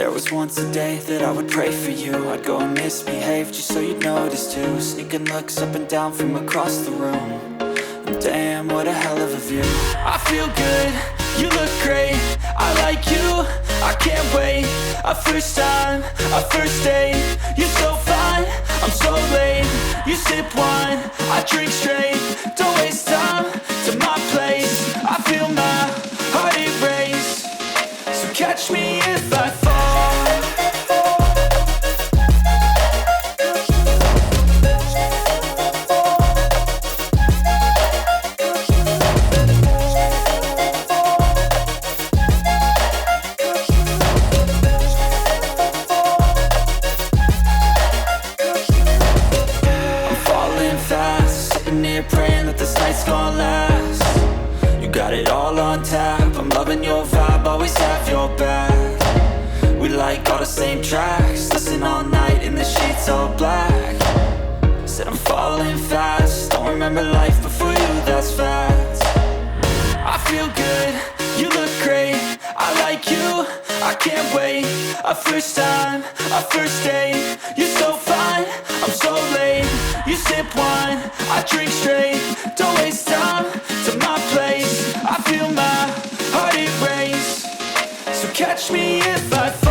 There was once a day that I would pray for you. I'd go and misbehave just so you'd notice too. Sneaking looks up and down from across the room. And damn, what a hell of a view. I feel good, you look great, I like you, I can't wait. A first time, a first date. You're so fine, I'm so late. You sip wine, I drink straight. Don't waste time to my place. I feel my heart erase. So catch me if I fall. Praying that this night's gonna last. You got it all on tap, I'm loving your vibe, always have your back. We like all the same tracks, listen all night in the sheets all black. Said I'm falling fast, don't remember life before you, that's fact. I feel good, you look great, I like you, I can't wait. A first time, a first date. You're so fine, I'm so late. You sip wine, I drink straight. Don't waste time to my place. I feel my heart erase. So catch me if I fall.